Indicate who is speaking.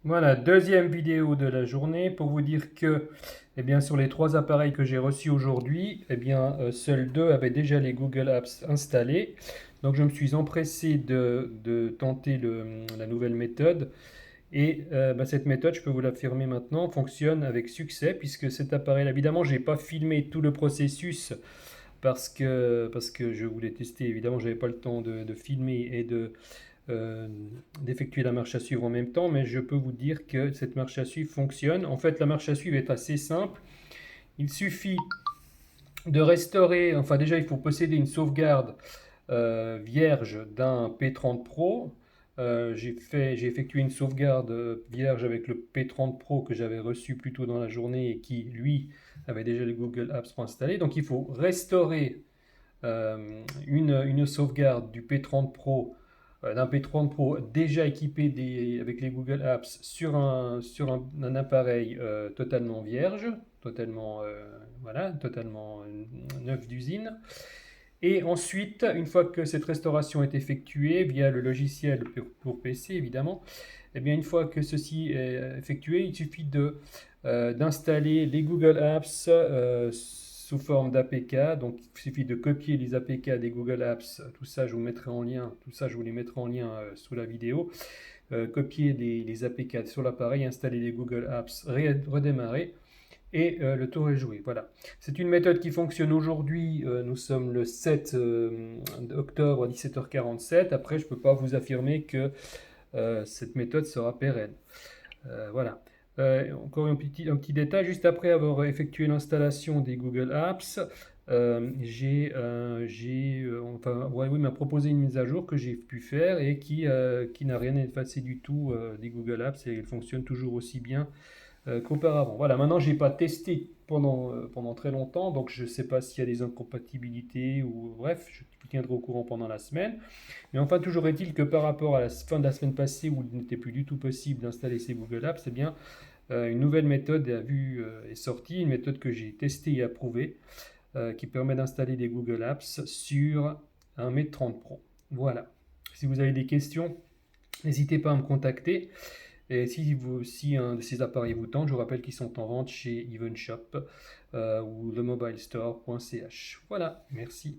Speaker 1: Voilà, deuxième vidéo de la journée pour vous dire que, eh bien, sur les trois appareils que j'ai reçus aujourd'hui, eh bien, seuls deux avaient déjà les Google Apps installés. Donc, je me suis empressé de tenter la nouvelle méthode. Et bah, cette méthode, je peux vous l'affirmer maintenant, fonctionne avec succès puisque cet appareil, évidemment, je n'ai pas filmé tout le processus parce que je voulais tester. Évidemment, je n'avais pas le temps de filmer et euh, d'effectuer la marche à suivre en même temps, mais je peux vous dire que cette marche à suivre fonctionne. En fait, la marche à suivre est assez simple. Il suffit de restaurer, enfin déjà, il faut posséder une sauvegarde vierge d'un P30 Pro. J'ai effectué une sauvegarde vierge avec le P30 Pro que j'avais reçu plus tôt dans la journée et qui, lui, avait déjà les Google Apps installés. Donc il faut restaurer une sauvegarde du P30 Pro, d'un P30 Pro déjà équipé avec les Google Apps sur un appareil totalement vierge, totalement, voilà, totalement neuf d'usine. Et ensuite, une fois que cette restauration est effectuée via le logiciel pour PC évidemment, et bien une fois que ceci est effectué, il suffit d'installer les Google Apps sous forme d'APK. Donc il suffit de copier les APK des Google Apps. Tout ça, je vous mettrai en lien. Tout ça, je vous les mettrai en lien sous la vidéo. Copier les APK sur l'appareil, installer les Google Apps, redémarrer et le tour est joué. Voilà. C'est une méthode qui fonctionne aujourd'hui. Nous sommes le 7 octobre à 17h47. Après, je ne peux pas vous affirmer que cette méthode sera pérenne. Voilà. Encore un petit détail, juste après avoir effectué l'installation des Google Apps, enfin, ouais, oui, m'a proposé une mise à jour que j'ai pu faire et qui n'a rien effacé du tout des Google Apps et elle fonctionne toujours aussi bien qu'auparavant. Voilà, maintenant, j'ai pas testé pendant très longtemps, donc je ne sais pas s'il y a des incompatibilités ou bref, je vous tiendrai au courant pendant la semaine. Mais enfin, toujours est-il que par rapport à la fin de la semaine passée où il n'était plus du tout possible d'installer ces Google Apps, eh bien, une nouvelle méthode est sortie, une méthode que j'ai testée et approuvée, qui permet d'installer des Google Apps sur un Mate 30 Pro. Voilà. Si vous avez des questions, n'hésitez pas à me contacter. Et si un de ces appareils vous tente, je vous rappelle qu'ils sont en vente chez Evenshop ou themobilestore.ch. Voilà, merci.